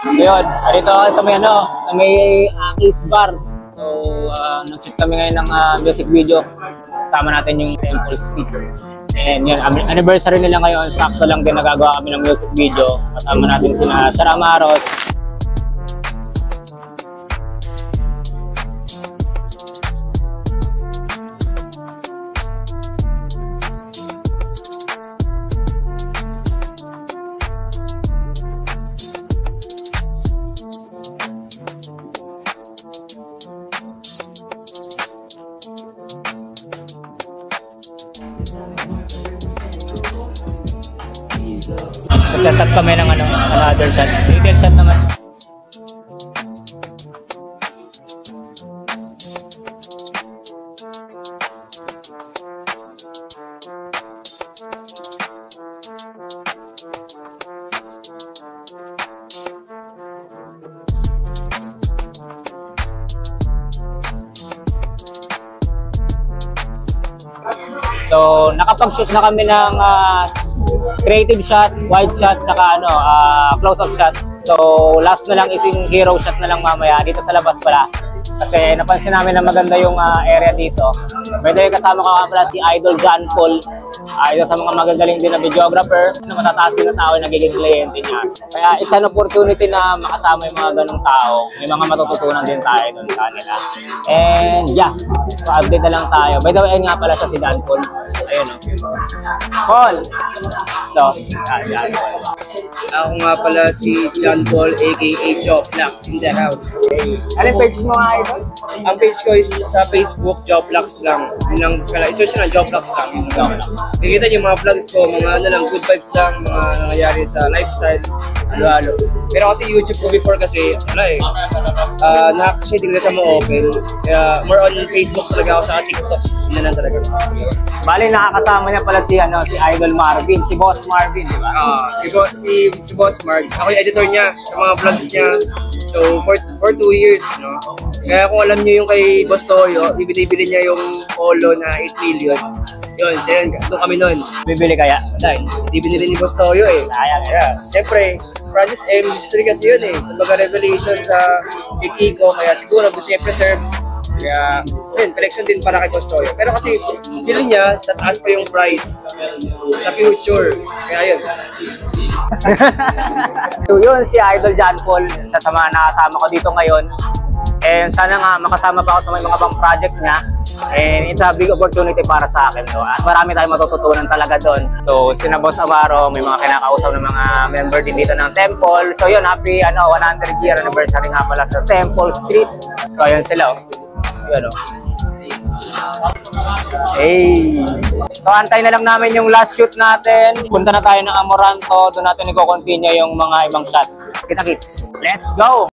So yun, dito ako sa may sa may Akis Bar. So nag-shoot kami ngayon ng music video. Kasama natin yung Temple Street. And yun, anniversary nila ngayon. Sakto lang din nagagawa kami ng music video. Kasama natin sina Sarah Maros. Set up kami ng another shot. Detail shot naman. So, nakapag-shoot na kami ng creative shot, wide shot, naka close-up shot. So, last na lang is yung hero shot na lang mamaya dito sa labas pala. Kasi napansin namin na maganda yung area dito. Pwede kasama ka pala si Idol John Paul. Isa sa mga magagaling din na videographer. Matataas din na tao yung nagiging kliyente niya. Kaya isang opportunity na makasama yung mga ganong tao. May mga matututunan din tayo doon sa kanila. And yeah, so update na lang tayo. By the way, ayun nga pala siya si John Paul. Ayun Paul! So, John Paul. Ako nga pala si John Paul aka Joplex in the house. Anong page mo nga ito? Ang page ko is sa Facebook, Joplex lang. Yun lang pala, i-search na Joplex lang. Nakikita niyo mga vlogs ko, mga good vibes lang, mga nangyayari sa lifestyle, halo-halo. Pero kasi YouTube ko before kasi, nakakasya din na siya mo-open. Kaya more on Facebook talaga ako sa TikTok. Yun na lang talaga. Bali, nakakasama niya pala si Idol Marvin, si Boss Marvin, di ba? Si Boss Marvin. Ako yung editor niya sa mga vlogs niya. So, for 2 years, no? Kaya kung alam niyo yung kay Boss Toyo, ibinibili niya yung polo na 8 million. Yun, siya yun. Doon kami nun. Bibili kaya? Dahil, hindi binili ni Boss Toyo eh. Kaya, siyempre, Francis M. Mystery kasi yun eh. Kumbaga revelation sa Kiko, kaya siguro gusto niya preserve. Kaya, yun, collection din para kay Boss Toyo. Pero kasi, feeling niya, tataas pa yung price sa future. Kaya yun. So yun, si Idol John Paul, sa mga nakasama ko dito ngayon. And sana nga makasama pa ako sa mga bang project niya. And it's a big opportunity para sa akin. So, at marami tayong matututunan talaga doon. So, sina Boss Amaro, may mga kinakausap ng mga member din dito ng Temple. So yun, happy 100 year anniversary nga pala sa Temple Street. So yun sila. Yun Hey! So antay na lang namin yung last shoot natin. Punta na tayo ng Amoranto. Doon natin i-continue yung mga ibang shot. Kita-kits! Let's go!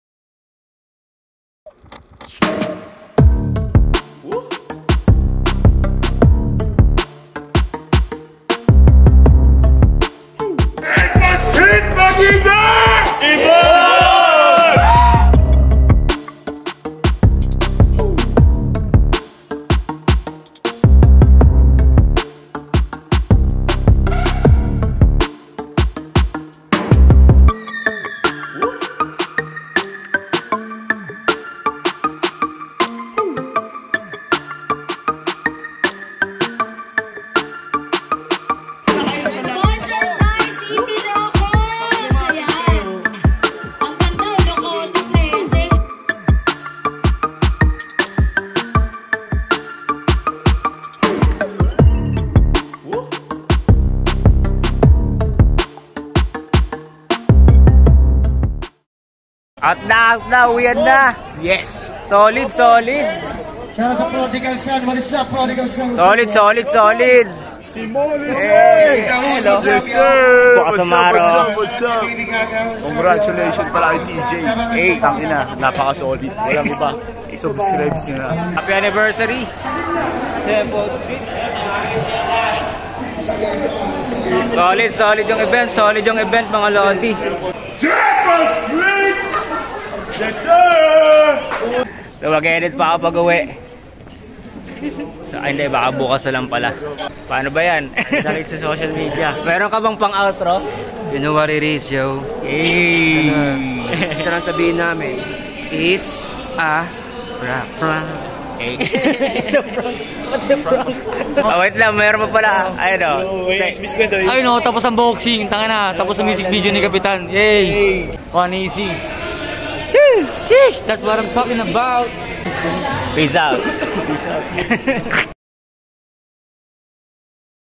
At na, uwian na. Yes. Solid. Shout out sa Prodigal Son. What is up, Prodigal Son? Solid. Si Molis, hello. Yes, sir. Bukas Amaro. What's up? Congratulations pala kay TJ. Hey, tangina, napaka-solid. Walang iba. Subscribe nyo na. Happy anniversary. Temple Street. Solid yung event mga Lodi. Temple Street! Yes, sir! So, mag-edit pa ako pag-uwi. So, ay, hindi, baka bukas na lang pala. Paano ba yan? Dalit sa social media. Meron ka bang pang-outro? You know what it is, yo. Yay! Isa lang sabihin namin, it's a prank. Okay. It's a prank. What's the prank? Wait lang, meron pa pala. Ayun o. Ayun o, tapos ang boxing. Tanga na, tapos ang music video ni Kapitan. Yay! One easy. Sheesh! That's what I'm talking about. Peace out.